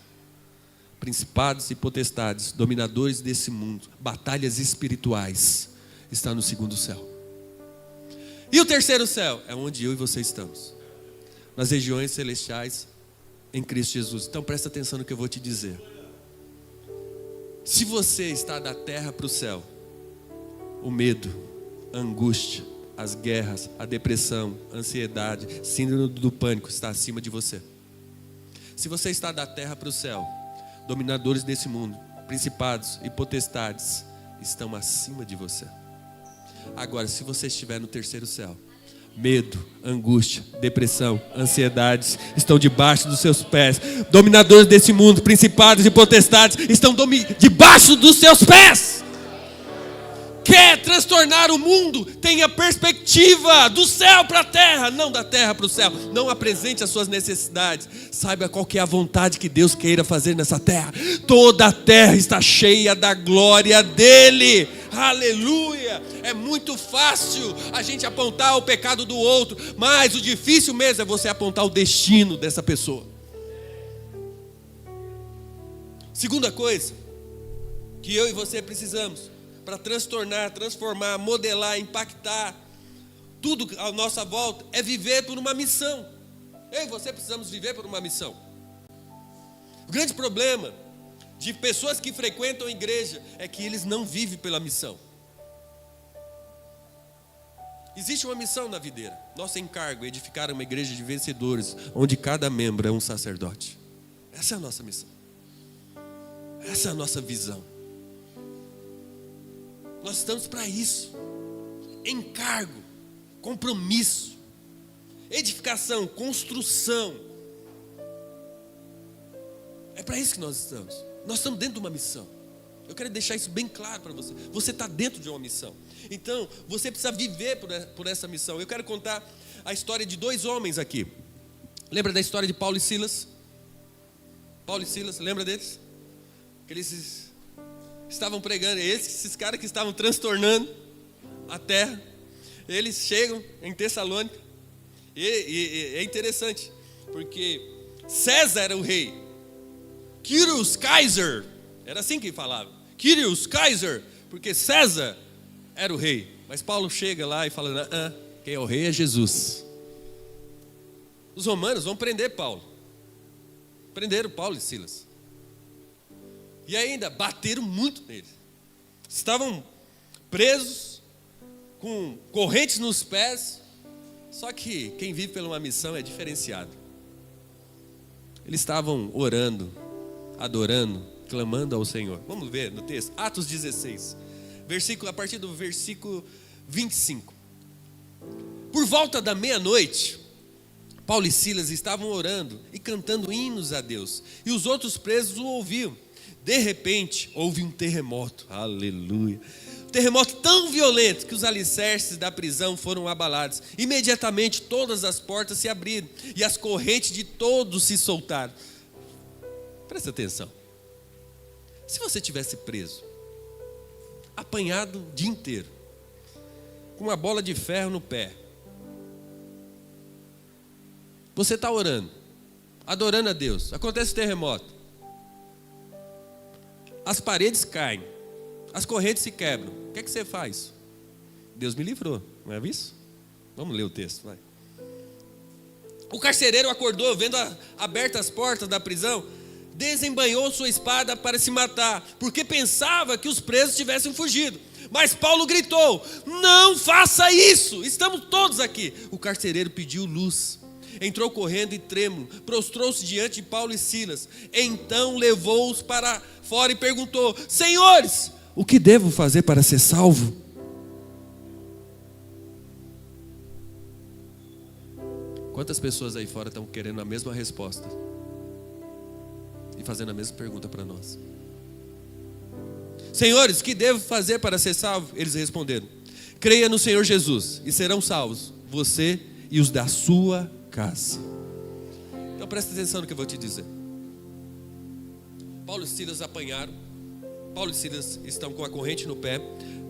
principados e potestades, dominadores desse mundo, batalhas espirituais, está no segundo céu. E o terceiro céu? É onde eu e você estamos, nas regiões celestiais em Cristo Jesus. Então presta atenção no que eu vou te dizer. Se você está da terra para o céu, o medo, a angústia, as guerras, a depressão, a ansiedade, síndrome do pânico está acima de você. Se você está da terra para o céu, dominadores desse mundo, principados e potestades estão acima de você. Agora, se você estiver no terceiro céu, medo, angústia, depressão, ansiedades estão debaixo dos seus pés. Dominadores desse mundo, principados e potestades estão debaixo dos seus pés. Quer transtornar o mundo? Tenha perspectiva do céu para a terra, não da terra para o céu. Não apresente as suas necessidades. Saiba qual que é a vontade que Deus queira fazer nessa terra. Toda a terra está cheia da glória dele. Aleluia! É muito fácil a gente apontar o pecado do outro, mas o difícil mesmo é você apontar o destino dessa pessoa. Segunda coisa que eu e você precisamos para transtornar, transformar, modelar, impactar tudo à nossa volta é viver por uma missão. Eu e você precisamos viver por uma missão. O grande problema de pessoas que frequentam a igreja é que eles não vivem pela missão. Existe uma missão na videira. Nosso encargo é edificar uma igreja de vencedores, onde cada membro é um sacerdote. Essa é a nossa missão. Essa é a nossa visão. Nós estamos para isso. Encargo, compromisso, edificação, construção. É para isso que nós estamos. Nós estamos dentro de uma missão. Eu quero deixar isso bem claro para você. Você está dentro de uma missão. Então, você precisa viver por essa missão. Eu quero contar a história de dois homens aqui. Lembra da história de Paulo e Silas? Paulo e Silas, lembra deles? Que eles estavam pregando, esses caras que estavam transtornando a terra, eles chegam em Tessalônica, e é interessante, porque César era o rei, Kyrios Kaiser, era assim que falava, Kyrios Kaiser, porque César era o rei, mas Paulo chega lá e fala, quem é o rei é Jesus. Os romanos vão prender Paulo, prenderam Paulo e Silas, e ainda bateram muito neles. Estavam presos, com correntes nos pés. Só que quem vive pela uma missão é diferenciado. Eles estavam orando, adorando, clamando ao Senhor. Vamos ver no texto, Atos 16, a partir do versículo 25. Por volta da meia-noite, Paulo e Silas estavam orando e cantando hinos a Deus. E os outros presos o ouviam. De repente, houve um terremoto, aleluia, um terremoto tão violento que os alicerces da prisão foram abalados. Imediatamente todas as portas se abriram e as correntes de todos se soltaram. Presta atenção, se você tivesse preso, apanhado o dia inteiro, com uma bola de ferro no pé, você está orando, adorando a Deus, acontece o terremoto, as paredes caem, as correntes se quebram. O que é que você faz? Deus me livrou, não é isso? Vamos ler o texto, vai. O carcereiro acordou, vendo abertas as portas da prisão, desembainhou sua espada para se matar, porque pensava que os presos tivessem fugido. Mas Paulo gritou, não faça isso, estamos todos aqui. O carcereiro pediu luz, entrou correndo e trêmulo, prostrou-se diante de Paulo e Silas. Então levou-os para fora e perguntou, senhores, o que devo fazer para ser salvo? Quantas pessoas aí fora estão querendo a mesma resposta e fazendo a mesma pergunta para nós? Senhores, o que devo fazer para ser salvo? Eles responderam, creia no Senhor Jesus e serão salvos, você e os da sua casa. Então presta atenção no que eu vou te dizer. Paulo e Silas apanharam, Paulo e Silas estão com a corrente no pé,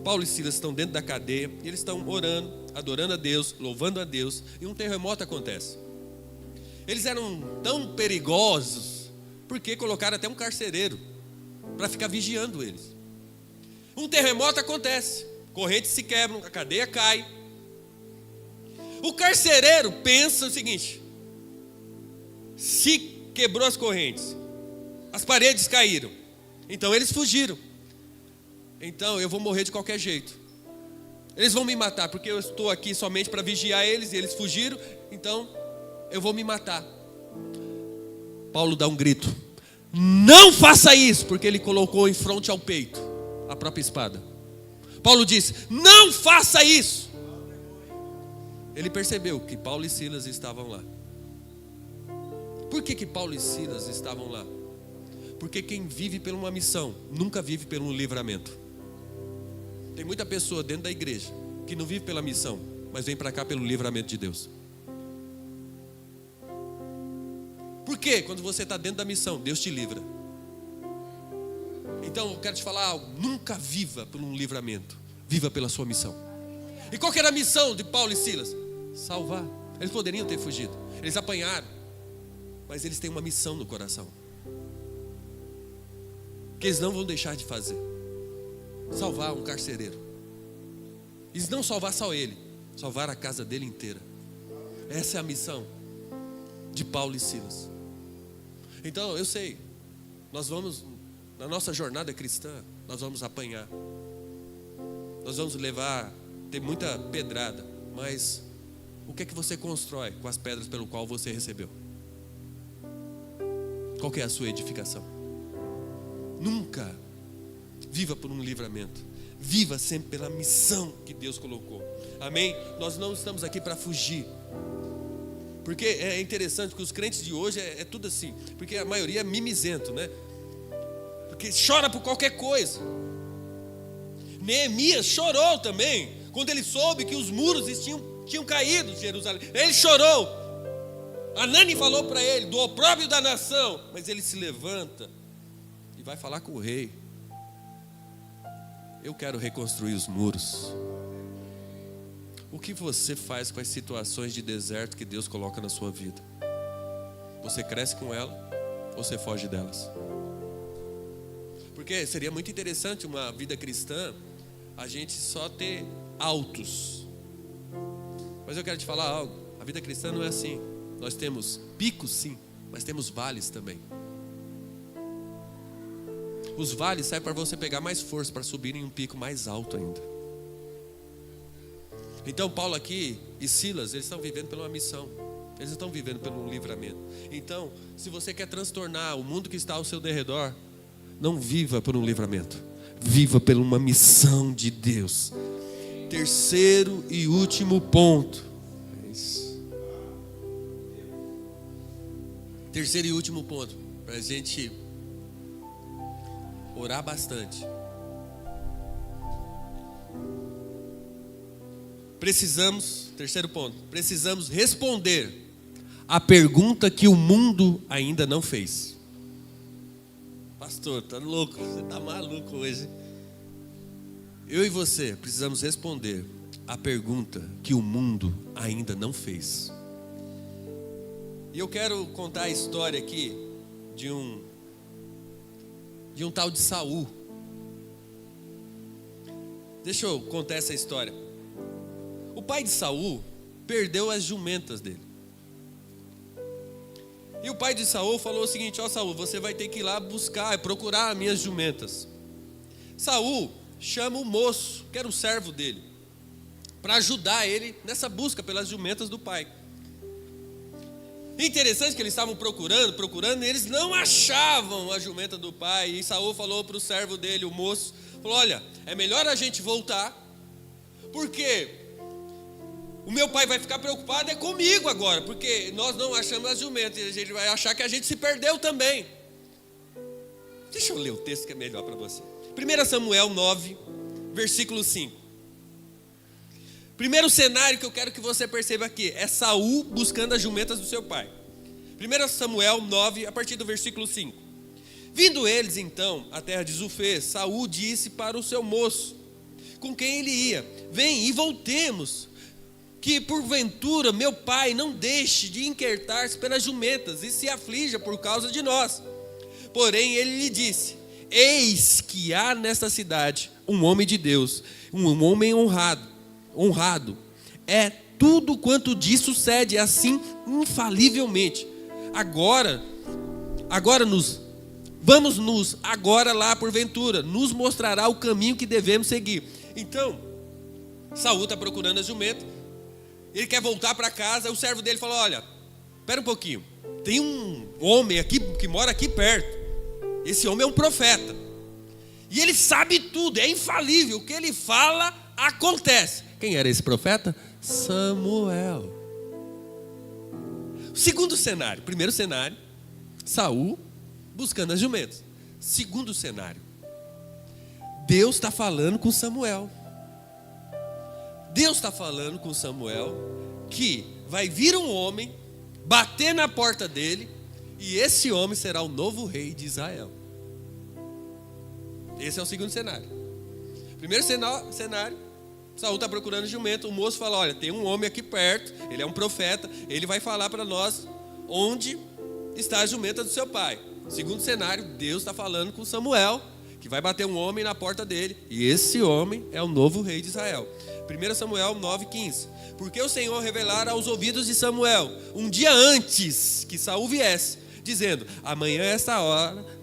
Paulo e Silas estão dentro da cadeia, e eles estão orando, adorando a Deus, louvando a Deus, e um terremoto acontece. Eles eram tão perigosos, porque colocaram até um carcereiro para ficar vigiando eles. Um terremoto acontece, correntes se quebram, a cadeia cai. O carcereiro pensa o seguinte, se quebrou as correntes, as paredes caíram, então eles fugiram, então eu vou morrer de qualquer jeito. Eles vão me matar, porque eu estou aqui somente para vigiar eles, e eles fugiram, então eu vou me matar. Paulo dá um grito: não faça isso, porque ele colocou em fronte ao peito a própria espada. Paulo disse: não faça isso. Ele percebeu que Paulo e Silas estavam lá. Por que Paulo e Silas estavam lá? Porque quem vive por uma missão nunca vive por um livramento. Tem muita pessoa dentro da igreja que não vive pela missão, mas vem para cá pelo livramento de Deus. Por quê? Quando você está dentro da missão, Deus te livra. Então eu quero te falar algo: nunca viva por um livramento, viva pela sua missão. E qual que era a missão de Paulo e Silas? Salvar. Eles poderiam ter fugido, eles apanharam, mas eles têm uma missão no coração que eles não vão deixar de fazer: salvar um carcereiro. E não salvar só ele, salvar a casa dele inteira. Essa é a missão de Paulo e Silas. Então eu sei, nós vamos, na nossa jornada cristã, nós vamos apanhar, nós vamos ter muita pedrada, mas o que é que você constrói com as pedras pelo qual você recebeu? Qual que é a sua edificação? Nunca viva por um livramento, viva sempre pela missão que Deus colocou. Amém? Nós não estamos aqui para fugir. Porque é interessante que os crentes de hoje é tudo assim, porque a maioria é mimizento, né? Porque chora por qualquer coisa. Neemias chorou também, quando ele soube que os muros tinham caído de Jerusalém. Ele chorou. Anani falou para ele do opróbrio da nação, mas ele se levanta e vai falar com o rei: eu quero reconstruir os muros. O que você faz com as situações de deserto que Deus coloca na sua vida? Você cresce com ela ou você foge delas? Porque seria muito interessante uma vida cristã, a gente só ter altos. Mas eu quero te falar algo: a vida cristã não é assim. Nós temos picos sim, mas temos vales também. Os vales servem para você pegar mais força para subir em um pico mais alto ainda. Então Paulo aqui e Silas, eles estão vivendo pela uma missão, eles não estão vivendo pelo livramento. Então, se você quer transtornar o mundo que está ao seu derredor, não viva por um livramento, viva por uma missão de Deus. Terceiro e último ponto. Terceiro e último ponto, para a gente orar bastante. Terceiro ponto, precisamos responder a pergunta que o mundo ainda não fez. Pastor, tá louco, você tá maluco hoje. Eu e você precisamos responder a pergunta que o mundo ainda não fez. E eu quero contar a história aqui de um tal de Saul. Deixa eu contar essa história. O pai de Saul perdeu as jumentas dele. E o pai de Saul falou o seguinte: ó Saul, você vai ter que ir lá procurar as minhas jumentas. Saul chama o moço, que era o servo dele, para ajudar ele nessa busca pelas jumentas do pai. Interessante que eles estavam procurando, e eles não achavam a jumenta do pai. E Saul falou para o servo dele, o moço, falou: olha, é melhor a gente voltar, porque o meu pai vai ficar preocupado comigo agora, porque nós não achamos as jumentas, e a gente vai achar que a gente se perdeu também. Deixa eu ler o texto que é melhor para você. 1 Samuel 9, versículo 5. Primeiro cenário que eu quero que você perceba aqui é Saul buscando as jumentas do seu pai. 1 Samuel 9, a partir do versículo 5. Vindo eles então à terra de Zufê, Saul disse para o seu moço, com quem ele ia: vem e voltemos, que porventura meu pai não deixe de inquietar-se pelas jumentas e se aflija por causa de nós. Porém ele lhe disse: eis que há nesta cidade um homem de Deus, um homem honrado, é tudo quanto diz sucede assim infalivelmente. Vamos agora lá porventura, nos mostrará o caminho que devemos seguir. Então, Saul está procurando a jumenta, ele quer voltar para casa, o servo dele falou: olha, espera um pouquinho, tem um homem aqui que mora aqui perto, esse homem é um profeta, e ele sabe tudo, é infalível, o que ele fala acontece. Quem era esse profeta? Samuel. Segundo cenário, primeiro cenário, Saul buscando as jumentas. Segundo cenário, Deus está falando com Samuel. Deus está falando com Samuel que vai vir um homem, bater na porta dele, e esse homem será o novo rei de Israel. Esse é o segundo cenário. Primeiro cenário, Saul está procurando jumento, o moço fala: olha, tem um homem aqui perto, ele é um profeta, ele vai falar para nós onde está a jumenta do seu pai. Segundo cenário, Deus está falando com Samuel, que vai bater um homem na porta dele, e esse homem é o novo rei de Israel. 1 Samuel 9,15. Porque o Senhor revelara aos ouvidos de Samuel, um dia antes que Saul viesse, dizendo: amanhã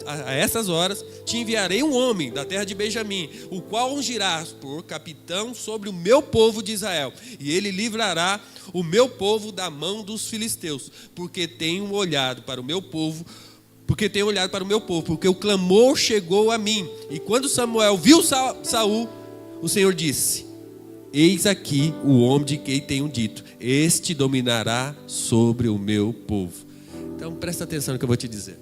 a essas horas te enviarei um homem da terra de Benjamim, o qual ungirás por capitão sobre o meu povo de Israel, e ele livrará o meu povo da mão dos filisteus, porque tenho olhado para o meu povo, porque o clamor chegou a mim. E quando Samuel viu Saul, o Senhor disse: eis aqui o homem de quem tenho dito, este dominará sobre o meu povo. Então presta atenção no que eu vou te dizer.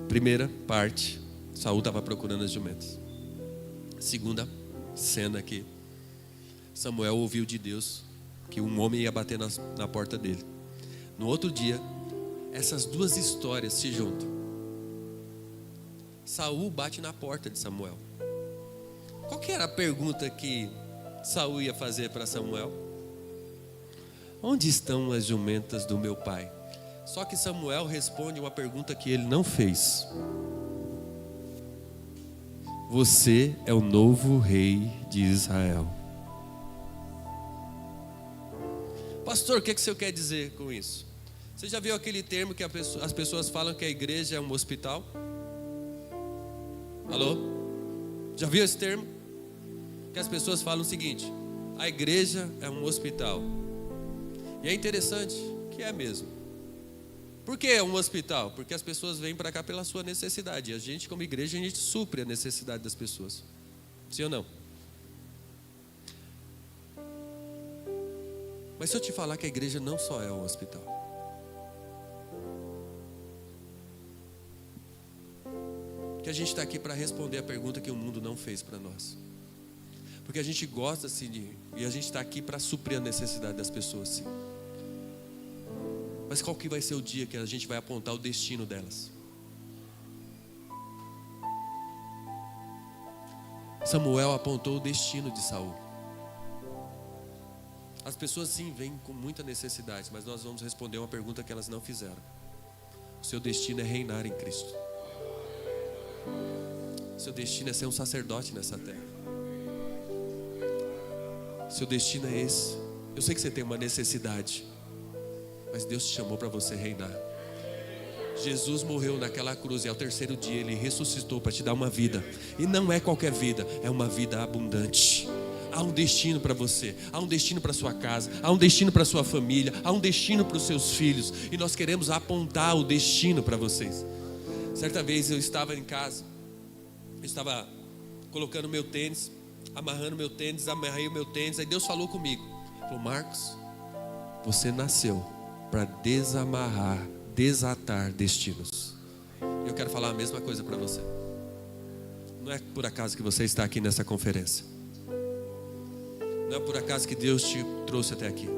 Primeira parte, Saul estava procurando as jumentas. Segunda cena aqui, Samuel ouviu de Deus que um homem ia bater na porta dele. No outro dia, essas duas histórias se juntam. Saul bate na porta de Samuel. Qual que era a pergunta que Saul ia fazer para Samuel? Onde estão as jumentas do meu pai? Só que Samuel responde uma pergunta que ele não fez. Você é o novo rei de Israel. Pastor, o que o senhor quer dizer com isso? Você já viu aquele termo que as pessoas falam que a igreja é um hospital? Alô? Já viu esse termo? Que as pessoas falam o seguinte: a igreja é um hospital. E é interessante que é mesmo. Por que é um hospital? Porque as pessoas vêm para cá pela sua necessidade. E a gente, como igreja, a gente supre a necessidade das pessoas. Sim ou não? Mas se eu te falar que a igreja não só é um hospital. Que a gente está aqui para responder a pergunta que o mundo não fez para nós. Porque a gente gosta assim e a gente está aqui para suprir a necessidade das pessoas, sim. Mas qual que vai ser o dia que a gente vai apontar o destino delas? Samuel apontou o destino de Saul. As pessoas sim vêm com muita necessidade, mas nós vamos responder uma pergunta que elas não fizeram. O seu destino é reinar em Cristo. O seu destino é ser um sacerdote nessa terra. O seu destino é esse. Eu sei que você tem uma necessidade, mas Deus te chamou para você reinar. Jesus morreu naquela cruz e ao terceiro dia Ele ressuscitou para te dar uma vida. E não é qualquer vida, é uma vida abundante. Há um destino para você, há um destino para sua casa, há um destino para sua família, há um destino para os seus filhos. E nós queremos apontar o destino para vocês. Certa vez eu estava em casa, eu estava colocando meu tênis, amarrei o meu tênis, aí Deus falou comigo. Falou: Marcos, você nasceu para desatar destinos. Eu quero falar a mesma coisa para você. Não é por acaso que você está aqui nessa conferência. Não é por acaso que Deus te trouxe até aqui.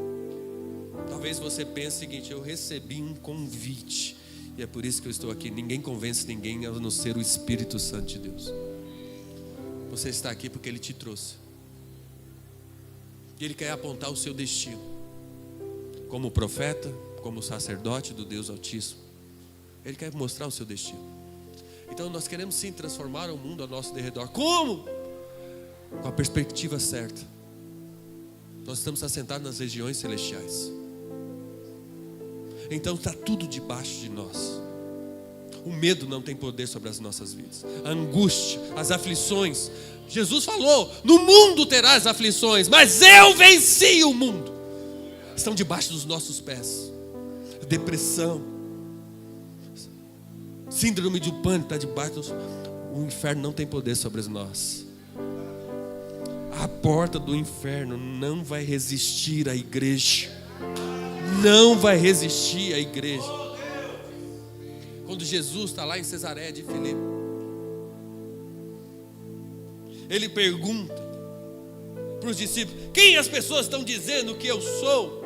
Talvez você pense o seguinte: eu recebi um convite e é por isso que eu estou aqui. Ninguém convence ninguém a não ser o Espírito Santo de Deus. Você está aqui porque Ele te trouxe. E Ele quer apontar o seu destino. Como profeta, como sacerdote do Deus Altíssimo, Ele quer mostrar o seu destino. Então nós queremos sim transformar o mundo ao nosso derredor. Como? Com a perspectiva certa. Nós estamos assentados nas regiões celestiais. Então está tudo debaixo de nós. O medo não tem poder sobre as nossas vidas. A angústia, as aflições. Jesus falou: no mundo terás aflições, mas eu venci o mundo. Estão debaixo dos nossos pés. Depressão, síndrome de pânico está debaixo dos... O inferno não tem poder sobre nós. A porta do inferno não vai resistir à igreja. Não vai resistir à igreja. Quando Jesus está lá em Cesareia de Filipe, ele pergunta para os discípulos: quem as pessoas estão dizendo que eu sou?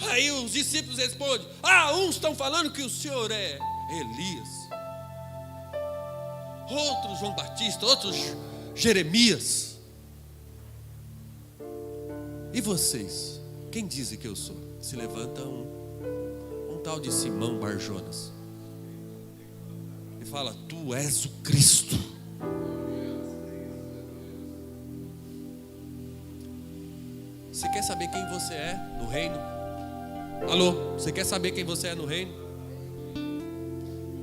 Aí os discípulos respondem: uns estão falando que o Senhor é Elias, outros João Batista, outros Jeremias. E vocês? Quem dizem que eu sou? Se levanta um tal de Simão Barjonas e fala: tu és o Cristo. Você quer saber quem você é no reino? Alô, você quer saber quem você é no reino?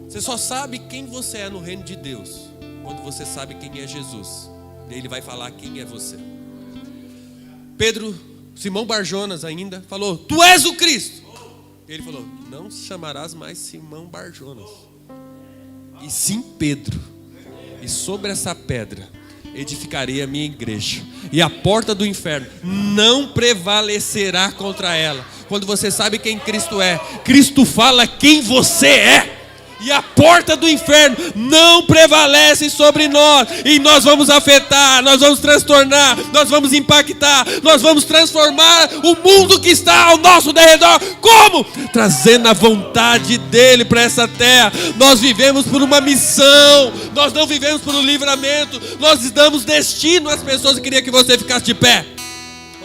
Você só sabe quem você é no reino de Deus quando você sabe quem é Jesus. E ele vai falar quem é você. Simão Barjonas ainda falou: tu és o Cristo. Ele falou: não chamarás mais Simão Barjonas, e sim Pedro. E sobre essa pedra edificarei a minha igreja, e a porta do inferno não prevalecerá contra ela. Quando você sabe quem Cristo é, Cristo fala quem você é, e a porta do inferno não prevalece sobre nós. E nós vamos afetar, nós vamos transtornar, nós vamos impactar, nós vamos transformar o mundo que está ao nosso derredor. Como? Trazendo a vontade dele para essa terra. Nós vivemos por uma missão, nós não vivemos por um livramento. Nós damos destino às pessoas. Eu queria que você ficasse de pé.